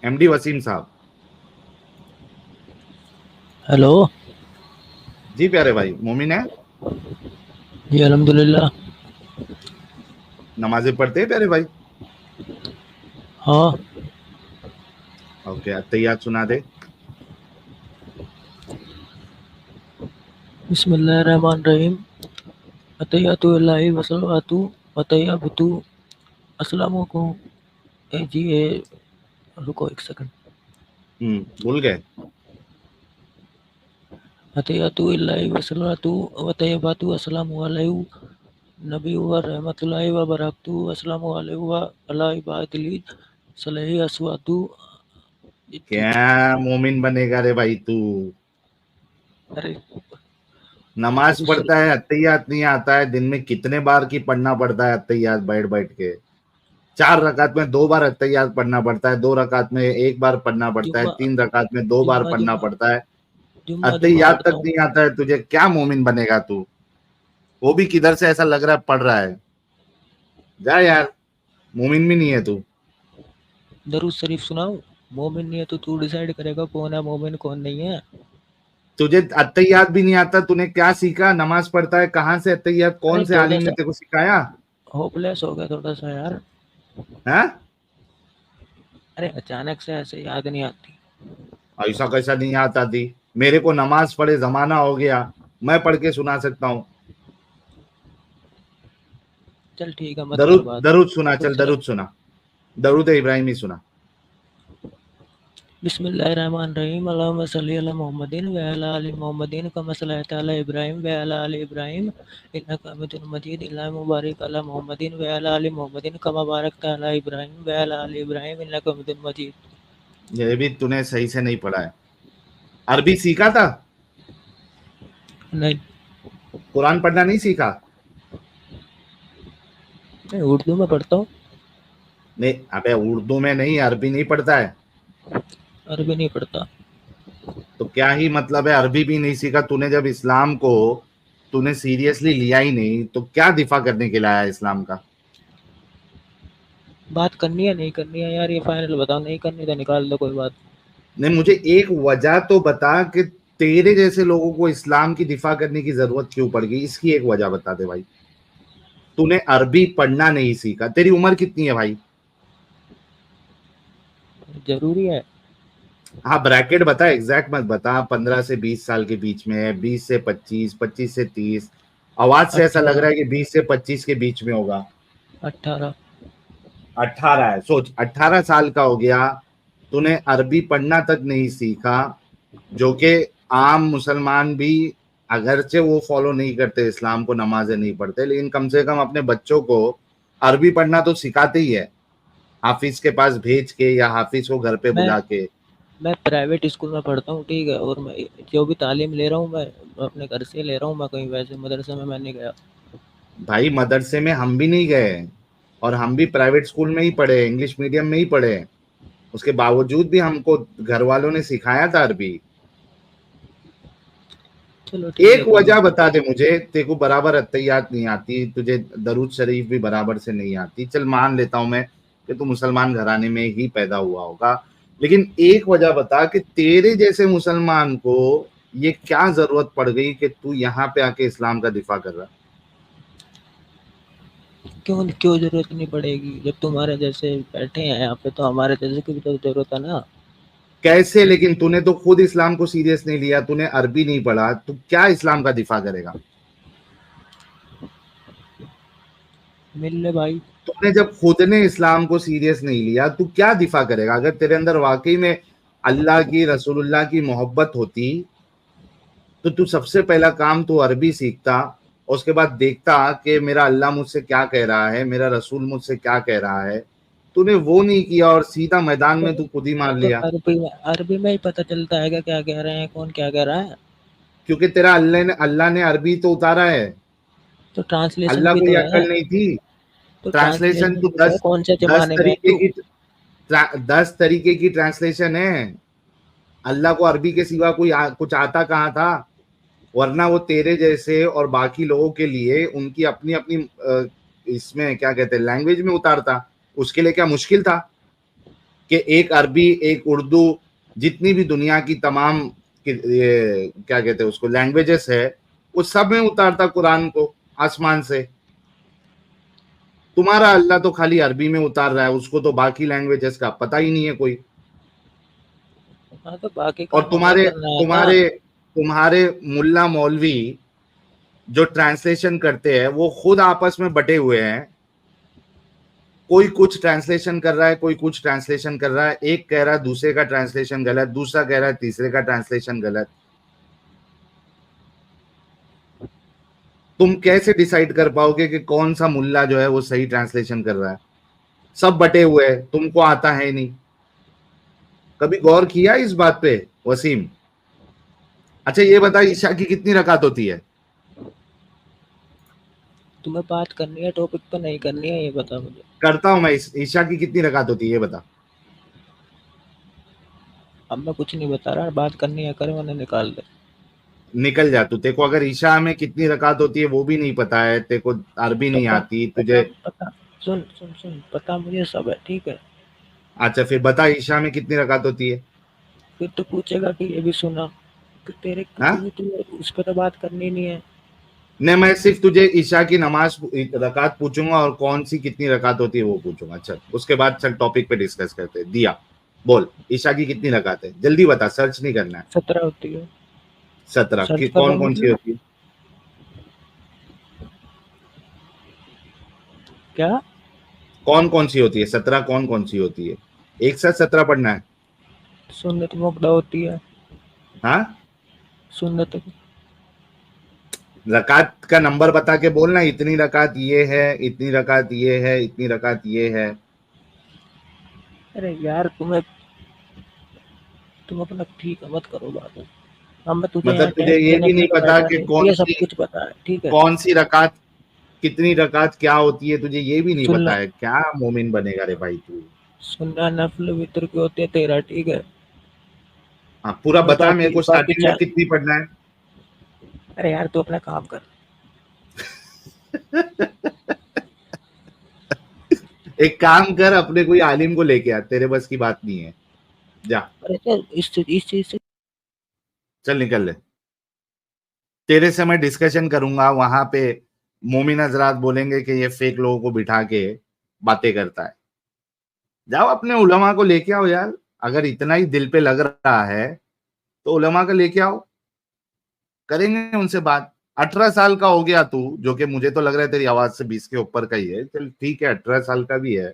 MD Wasim साहब। Hello. जी प्यारे भाई, मोमिन है? जी अल्हम्दुलिल्लाह। नमाजें पढ़ते हैं प्यारे भाई? हाँ। ओके, अत्तहियात सुना दे। बिस्मिल्लाहिर्रहमानिर्रहीम। अतहियातु लिल्लाहि व सलावतु व तय्यबतु। अस्सलाम वालेकुम। जी रुको एक सेकंड। भूल गए? अतहियातु लिल्लाहि व सलावतु व तय्यबतु। अस्सलामु अलैहि नबी व रहमतुल्लाहि व बरकातहू। अस्सलामु अलैहि व अला इबादिल्लाहि सलाहि अस्वातु। क्या मोमिन बनेगा रे भाई तू? अरे नमाज दरूद पढ़ता शरीफ। है, अत्तहियात नहीं आता है। दिन में कितने बार की पढ़ना पड़ता है अत्तहियात बैठ बैठ के? 4 रकात में 2 बार अत्तहियात पढ़ना पड़ता है, 2 रकात में 1 बार पढ़ना पड़ता है, जुम्मा 3 रकात में 2 बार जुम्मा पढ़ना जुम्मा पड़ता है। जुम्मा जुम्मा अत्तहियात पढ़ता तक हूँ। नहीं आता है तुझे, क्या मोमिन बनेगा तू? वो भी किधर से ऐसा लग रहा है पढ़ रहा है। जा यार, मोमिन भी नहीं है तू। दरूद शरीफ सुनाऊं? मोमिन नहीं है तो तू डिसाइड करेगा कौन है मोमिन कौन नहीं है। तुझे अत्तहियात भी नहीं आता, तूने क्या सीखा? नमाज पढ़ता है, कहाँ से अत्तहियात? अरे कौन से थोड़ा आलिम ने सा तेरे को सिखाया? होपलेस हो गया थोड़ा सा यार। है? अरे अचानक से ऐसे याद नहीं आती। ऐसा कैसा नहीं आता थी? मेरे को नमाज पढ़े जमाना हो गया, मैं पढ़ के सुना सकता हूँ। चल ठीक है मत कर दरूद बात। दरूद सुना, खुद चल से दरूद सुना। दरूद इब्राहिमी सुना। बिस्मिल्लाहिर्रहमानिर्रहीम। अल्लाहुम्मा सल्ली अला मुहम्मदिन व अला आलि मुहम्मदिन कमा सल्लैता अला इब्राहीम व अला आलि इब्राहीम इन्नका हमीदुम मजीद। अल्लाहुम्मा बारिक अला मुहम्मदिन व अला आलि मुहम्मदिन कमा बारकता अला इब्राहीम व अला आलि इब्राहीम इन्नका हमीदुम मजीद। ये भी तूने सही से नहीं पढ़ा है। अरबी सीखा था? नहीं, कुरान पढ़ना नहीं सीखा? मैं उर्दू में पढ़ता हूँ। नहीं अबे, उर्दू में नहीं, अरबी नहीं पढ़ता है? अरबी नहीं पढ़ता। तो क्या ही मतलब है, अरबी भी नहीं सीखा तूने? जब इस्लाम को तूने सीरियसली लिया ही नहीं, तो क्या दिफा करने के लिए आया इस्लाम का? बात करनी है नहीं करनी है यार ये फाइनल बताओ। नहीं करनी तो निकाल दो कोई बात। नहीं, मुझे एक वजह तो बता कि तेरे जैसे लोगों को इस्लाम की दिफा करने की जरूरत क्यों पड़ गई, इसकी एक वजह बता दे भाई। तूने अरबी पढ़ना नहीं सीखा। तेरी उम्र कितनी है भाई? जरूरी है। हाँ, ब्रैकेट बता, एग्जैक्ट मत बता। 15 से 20 साल के बीच में है, 20 से 25, 25 से 30। आवाज से ऐसा लग रहा 18। है कि 20 से 25 के बीच में होगा। 18। 18 है? सोच, 18 साल का हो गया, तूने अरबी पढ़ना तक नहीं सीखा। जो कि आम मुसलमान भी, अगरचे वो फॉलो नहीं करते इस्लाम को, नमाजें नहीं पढ़ते, लेकिन कम से कम अपने बच्चों को अरबी पढ़ना तो सिखाते ही है, हाफिज के पास भेज के या हाफिज को घर पे मैं बुला के। मैं प्राइवेट स्कूल में पढ़ता हूँ ठीक है। और मैं जो भी तालीम ले रहा हूँ मैं अपने घर से ले रहा हूँ। मैं कहीं वैसे मदरसे में मैं नहीं गया। भाई मदरसे में हम भी नहीं गए, और हम भी प्राइवेट स्कूल में ही पढ़े, इंग्लिश मीडियम में ही पढ़े। उसके बावजूद भी हमको घर वालों ने सिखाया था अरबी। चलो ठीक है एक कोई वजह बात बता दे मुझे, तेरे को बराबर अत्तहियात नहीं आती, तुझे दरूद शरीफ भी बराबर से नहीं आती, चल मान लेता हूं मैं कि तू मुसलमान घराने में ही पैदा हुआ होगा। लेकिन एक वजह बता कि तेरे जैसे मुसलमान को ये क्या जरूरत पड़ गई कि तू यहाँ पे आके इस्लाम का दिफा कर रहा? नहीं। क्यों क्यों जरूरत नहीं पड़ेगी? जब तुम्हारे जैसे बैठे हैं यहाँ पे तो हमारे जैसे की भी तो जरूरत है ना। कैसे? लेकिन तूने तो खुद इस्लाम को सीरियस नहीं लिया, तूने अरबी नहीं पढ़ा, तू क्या इस्लाम का दिफा करेगा? मिल ले भाई। तूने जब खुद ने इस्लाम को सीरियस नहीं लिया, तू क्या दिफा करेगा? अगर तेरे अंदर वाकई में अल्लाह की, रसूलुल्लाह की मोहब्बत होती, तो तू सबसे पहला काम तू अरबी सीखता, उसके बाद देखता कि मेरा अल्लाह मुझसे क्या कह रहा है, मेरा रसूल मुझसे क्या कह रहा है। तूने वो नहीं किया और सीधा मैदान तो में तू खुद ही वो मार तो लिया। अरबी में ही पता चलता है कि क्या कह रहे हैं कौन क्या कह रहा है। क्योंकि तेरा अल्लाह ने अरबी तो उतारा है। तो ट्रांसलेशन अल्लाह भी को तो ये है। अक्ल नहीं थी? तो ट्रांसलेशन ट्रांसलेशन तो भी तो है दस कौन से दस जमाने में है तरीके तू। की 10 तरीके की ट्रांसलेशन है। अल्लाह को अरबी के सिवा कुछ आता कहाँ था? वरना वो तेरे जैसे और बाकी लोगों के लिए उनकी अपनी अपनी इसमें क्या कहते हैं, लैंग्वेज में उतारता। उसके लिए क्या मुश्किल था? कि एक अरबी, एक उर्दू, जितनी भी दुनिया की तमाम ये क्या कहते हैं उसको लैंग्वेजेस है, वो सब में उतारता कुरान को आसमान से। तुम्हारा अल्लाह तो खाली अरबी में उतार रहा है, उसको तो बाकी लैंग्वेजेस का पता ही नहीं है कोई। हाँ तो बाकी और काम हमें करना है ना। तुम्हारे मुल्ला मौलवी जो ट्रांसलेशन करते हैं वो खुद आपस में बटे हुए हैं। कोई कुछ ट्रांसलेशन कर रहा है, कोई कुछ ट्रांसलेशन कर रहा है, एक कह रहा है दूसरे का ट्रांसलेशन गलत, दूसरा कह रहा है तीसरे का ट्रांसलेशन गलत। तुम कैसे डिसाइड कर पाओगे कि कौन सा मुल्ला जो है वो सही ट्रांसलेशन कर रहा है? सब बटे हुए हैं, तुमको आता है नहीं। कभी गौर किया इस बात पे वसीम? अच्छा ये बता, ईशा की कितनी रकात होती है? तुम्हें बात करनी है टॉपिक पे नहीं करनी है ये बता मुझे। करता हूं मैं। ईशा की कितनी रकात होती है ये बता। अब मैं कुछ नहीं बता रहा, बात करनी है कर, मैंने निकाल दे। निकल जा तू। तेरे को अगर ईशा में कितनी रकात होती है वो भी नहीं पता है, तेरे को अरबी नहीं पता आती पता तुझे। पता सुन सुन सुन, पता मुझे सब है, ठीक है। अच्छा फिर बता, ईशा में कितनी रकात होती है? फिर तो पूछेगा कि ये भी सुना, कि तेरे हाँ तुझे उस पर तो बात करनी नहीं है। नहीं, मैं सिर्फ तुझे ईशा की नमाज रकात पूछूंगा और कौन सी कितनी रकात होती है वो पूछूंगा। चल उसके बाद चल टॉपिक पे डिस्कस करते हैं। दिया बोल, ईशा की कितनी रकात है? जल्दी बता, सर्च नहीं करना है। 17 होती है। 17 की सर्च कर कौन रहा कौन सी हूँ। होती है? क्या? कौन कौन सी होती है? 17 कौन कौन सी होती है? एक साथ 17 पढ़ना है। सुन्नत मुक्ता होती है। हाँ सुन्नत। रकात का नंबर बता के बोलना, इतनी रकात ये है, इतनी रकात ये है, इतनी रकात ये है। अरे यार तुम अपना ठीक है मत करो बात। अब मैं तुझे मतलब यहाँ तुझे टेस्ट ये देने भी के नहीं लिए तो पता बैठा कि नहीं, तुझे सब कुछ पता है, ठीक है। कौन सी रकात, कितनी रकात क्या होती है, तुझे ये भी नहीं सुन पता ले, है? क्या मोमिन बनेगा रे भाई तू? सुन्ना नफल वितर के होते हैं 13, ठीक है। हाँ पूरा और बता मेरे बाकी को, बाकी स्टार्टिंग में 4। कितनी पढ़ना है? अरे यार तू अपना काम कर। एक काम कर, अपने कोई आलिम को लेके आ, तेरे बस की बात नहीं है। जा अरे चल इस चीज से। चल निकल ले। तेरे से मैं डिस्कशन करूंगा वहां पे। मोमिन हजरात बोलेंगे कि ये फेक लोगों को बिठा के बातें करता है। जाओ अपने उलमा को लेके आओ यार। अगर इतना ही दिल पे लग रहा है तो उलमा का लेके आओ, करेंगे उनसे बात। 18 साल का हो गया तू, जो कि मुझे तो लग रहा है तेरी आवाज से 20 के ऊपर का ही है। चल ठीक है, 18 साल का भी है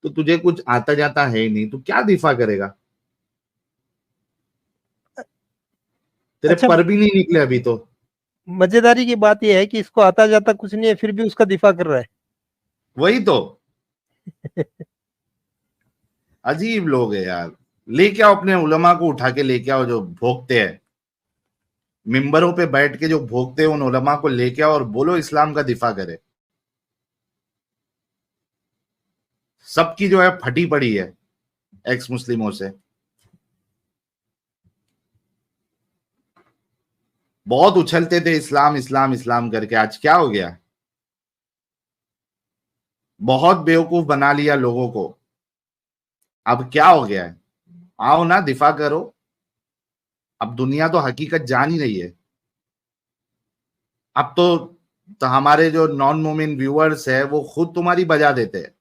तो तुझे कुछ आता जाता है ही नहीं, तू क्या दिफा करेगा? तेरे अच्छा, पर भी नहीं निकले अभी तो। मजेदारी की बात यह है कि इसको आता जाता कुछ नहीं है, फिर भी उसका दिफा कर रहा है। वही तो, अजीब लोग है यार। लेके आओ अपने उलमा को, उठा के लेके आओ जो भोगते हैं मिंबरों पे बैठ के, जो भोगते हैं उन उलमा को लेके आओ और बोलो इस्लाम का दिफा करे। सबकी जो है फटी पड़ी है एक्स मुस्लिमों से। बहुत उछलते थे इस्लाम इस्लाम इस्लाम करके, आज क्या हो गया? बहुत बेवकूफ बना लिया लोगों को। अब क्या हो गया है? आओ ना, दिफा करो। अब दुनिया तो हकीकत जान ही रही है। अब तो हमारे जो नॉन मोमिन व्यूअर्स है वो खुद तुम्हारी बजा देते हैं।